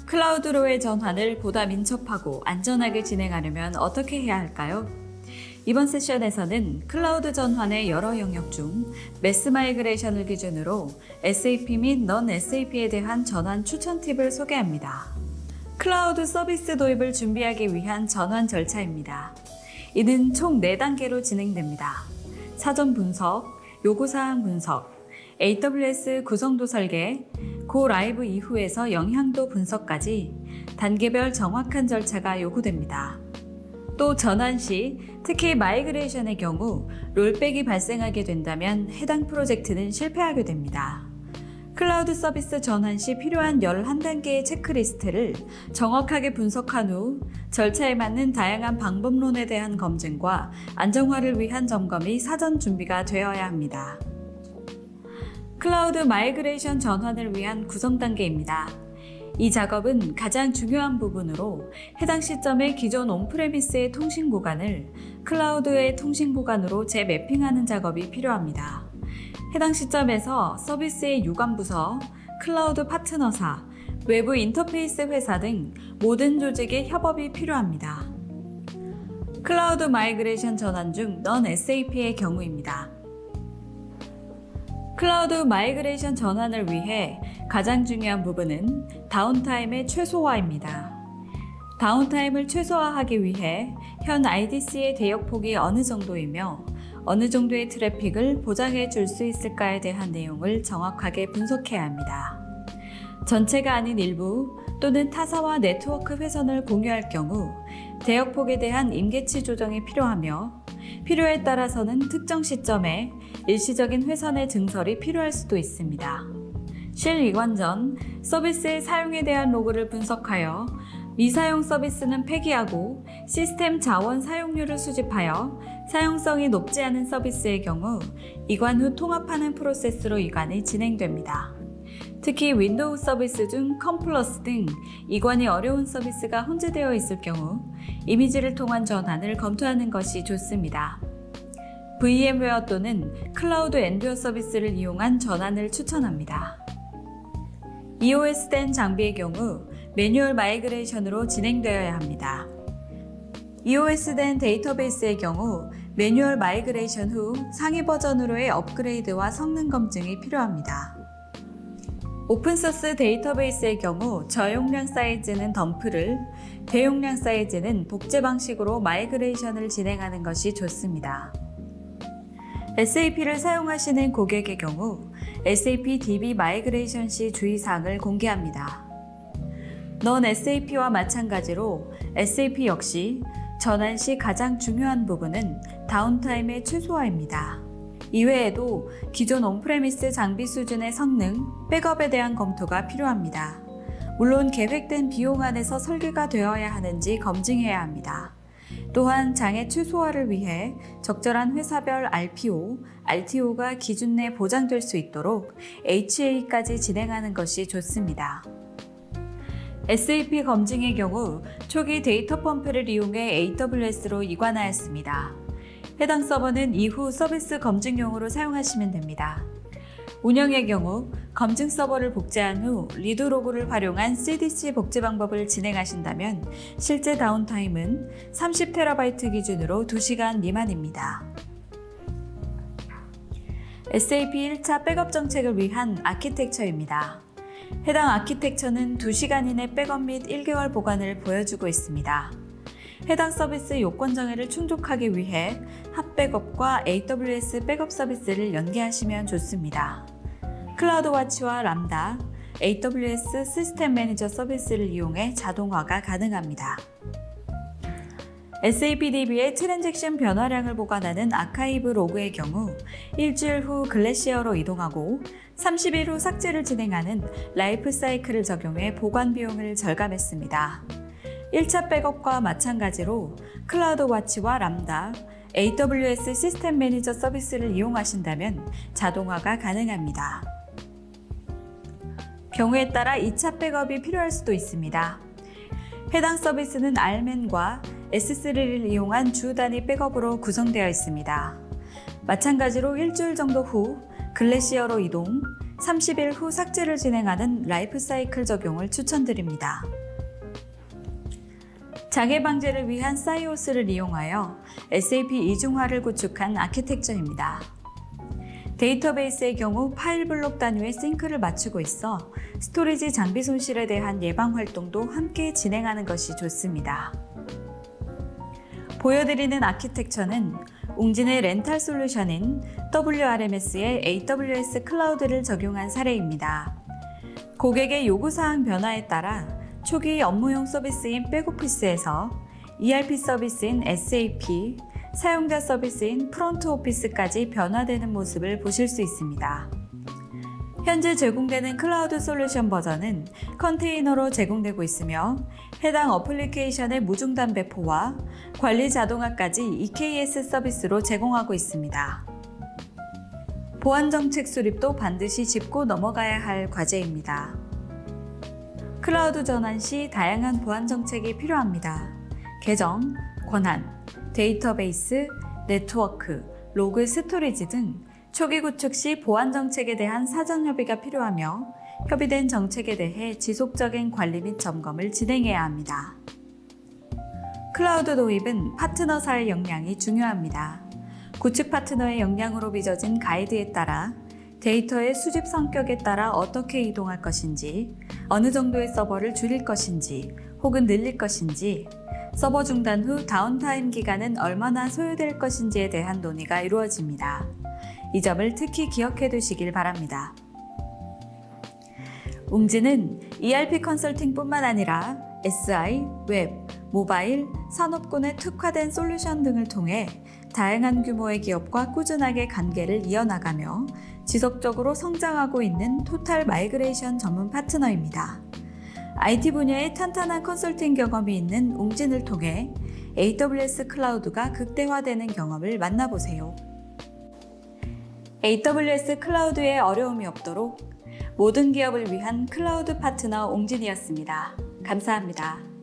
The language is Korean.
클라우드로의 전환을 보다 민첩하고 안전하게 진행하려면 어떻게 해야 할까요? 이번 세션에서는 클라우드 전환의 여러 영역 중 매스 마이그레이션을 기준으로 SAP 및 넌 SAP에 대한 전환 추천 팁을 소개합니다. 클라우드 서비스 도입을 준비하기 위한 전환 절차입니다. 이는 총 4단계로 진행됩니다. 사전 분석, 요구사항 분석, AWS 구성도 설계, 고 라이브 이후에서 영향도 분석까지 단계별 정확한 절차가 요구됩니다. 또 전환 시, 특히 마이그레이션의 경우 롤백이 발생하게 된다면 해당 프로젝트는 실패하게 됩니다. 클라우드 서비스 전환 시 필요한 11단계의 체크리스트를 정확하게 분석한 후 절차에 맞는 다양한 방법론에 대한 검증과 안정화를 위한 점검이 사전 준비가 되어야 합니다. 클라우드 마이그레이션 전환을 위한 구성 단계입니다. 이 작업은 가장 중요한 부분으로 해당 시점에 기존 온프레미스의 통신 구간을 클라우드의 통신 구간으로 재매핑하는 작업이 필요합니다. 해당 시점에서 서비스의 유관부서, 클라우드 파트너사, 외부 인터페이스 회사 등 모든 조직의 협업이 필요합니다. 클라우드 마이그레이션 전환 중 넌 SAP의 경우입니다. 클라우드 마이그레이션 전환을 위해 가장 중요한 부분은 다운타임의 최소화입니다. 다운타임을 최소화하기 위해 현 IDC의 대역폭이 어느 정도이며 어느 정도의 트래픽을 보장해 줄 수 있을까에 대한 내용을 정확하게 분석해야 합니다. 전체가 아닌 일부 또는 타사와 네트워크 회선을 공유할 경우 대역폭에 대한 임계치 조정이 필요하며 필요에 따라서는 특정 시점에 일시적인 회선의 증설이 필요할 수도 있습니다. 실 이관 전 서비스의 사용에 대한 로그를 분석하여 미사용 서비스는 폐기하고 시스템 자원 사용률을 수집하여 사용성이 높지 않은 서비스의 경우 이관 후 통합하는 프로세스로 이관이 진행됩니다. 특히 윈도우 서비스 중 컴플러스 등 이관이 어려운 서비스가 혼재되어 있을 경우 이미지를 통한 전환을 검토하는 것이 좋습니다. VM웨어 또는 클라우드 엔듀어 서비스를 이용한 전환을 추천합니다. EOS 된 장비의 경우 매뉴얼 마이그레이션으로 진행되어야 합니다. EOS 된 데이터베이스의 경우 매뉴얼 마이그레이션 후 상위 버전으로의 업그레이드와 성능 검증이 필요합니다. 오픈소스 데이터베이스의 경우 저용량 사이즈는 덤프를, 대용량 사이즈는 복제 방식으로 마이그레이션을 진행하는 것이 좋습니다. SAP를 사용하시는 고객의 경우 SAP DB 마이그레이션 시 주의사항을 공개합니다. 넌 SAP와 마찬가지로 SAP 역시 전환 시 가장 중요한 부분은 다운타임의 최소화입니다. 이외에도 기존 온프레미스 장비 수준의 성능, 백업에 대한 검토가 필요합니다. 물론 계획된 비용 안에서 설계가 되어야 하는지 검증해야 합니다. 또한 장애 최소화를 위해 적절한 회사별 RPO, RTO가 기준 내 보장될 수 있도록 HA까지 진행하는 것이 좋습니다. SAP 검증의 경우 초기 데이터 펌프를 이용해 AWS로 이관하였습니다. 해당 서버는 이후 서비스 검증용으로 사용하시면 됩니다. 운영의 경우 검증 서버를 복제한 후 리드 로그를 활용한 CDC 복제 방법을 진행하신다면 실제 다운타임은 30TB 기준으로 2시간 미만입니다. SAP 1차 백업 정책을 위한 아키텍처입니다. 해당 아키텍처는 2시간 이내 백업 및 1개월 보관을 보여주고 있습니다. 해당 서비스 요건 정의를 충족하기 위해 핫백업과 AWS 백업 서비스를 연계하시면 좋습니다. 클라우드와치와 람다, AWS 시스템 매니저 서비스를 이용해 자동화가 가능합니다. SAP DB의 트랜잭션 변화량을 보관하는 아카이브 로그의 경우 일주일 후 글래시어로 이동하고 30일 후 삭제를 진행하는 라이프 사이클을 적용해 보관 비용을 절감했습니다. 1차 백업과 마찬가지로 클라우드와치와 람다, AWS 시스템 매니저 서비스를 이용하신다면 자동화가 가능합니다. 경우에 따라 2차 백업이 필요할 수도 있습니다. 해당 서비스는 RMan과 S3를 이용한 주 단위 백업으로 구성되어 있습니다. 마찬가지로 일주일 정도 후 글래시어로 이동, 30일 후 삭제를 진행하는 라이프 사이클 적용을 추천드립니다. 장애 방지를 위한 사이오스를 이용하여 SAP 이중화를 구축한 아키텍처입니다. 데이터베이스의 경우 파일 블록 단위의 싱크를 맞추고 있어 스토리지 장비 손실에 대한 예방 활동도 함께 진행하는 것이 좋습니다. 보여드리는 아키텍처는 웅진의 렌탈 솔루션인 WRMS의 AWS 클라우드를 적용한 사례입니다. 고객의 요구사항 변화에 따라 초기 업무용 서비스인 백오피스에서 ERP 서비스인 SAP, 사용자 서비스인 프론트 오피스까지 변화되는 모습을 보실 수 있습니다. 현재 제공되는 클라우드 솔루션 버전은 컨테이너로 제공되고 있으며 해당 어플리케이션의 무중단 배포와 관리 자동화까지 EKS 서비스로 제공하고 있습니다. 보안 정책 수립도 반드시 짚고 넘어가야 할 과제입니다. 클라우드 전환 시 다양한 보안 정책이 필요합니다. 계정, 권한, 데이터베이스, 네트워크, 로그 스토리지 등 초기 구축 시 보안 정책에 대한 사전 협의가 필요하며 협의된 정책에 대해 지속적인 관리 및 점검을 진행해야 합니다. 클라우드 도입은 파트너사의 역량이 중요합니다. 구축 파트너의 역량으로 빚어진 가이드에 따라 데이터의 수집 성격에 따라 어떻게 이동할 것인지, 어느 정도의 서버를 줄일 것인지 혹은 늘릴 것인지, 서버 중단 후 다운타임 기간은 얼마나 소요될 것인지에 대한 논의가 이루어집니다. 이 점을 특히 기억해 두시길 바랍니다. 웅진은 ERP 컨설팅뿐만 아니라 SI, 웹, 모바일, 산업군에 특화된 솔루션 등을 통해 다양한 규모의 기업과 꾸준하게 관계를 이어나가며 지속적으로 성장하고 있는 토탈 마이그레이션 전문 파트너입니다. IT 분야의 탄탄한 컨설팅 경험이 있는 웅진을 통해 AWS 클라우드가 극대화되는 경험을 만나보세요. AWS 클라우드에 어려움이 없도록 모든 기업을 위한 클라우드 파트너 웅진이었습니다. 감사합니다.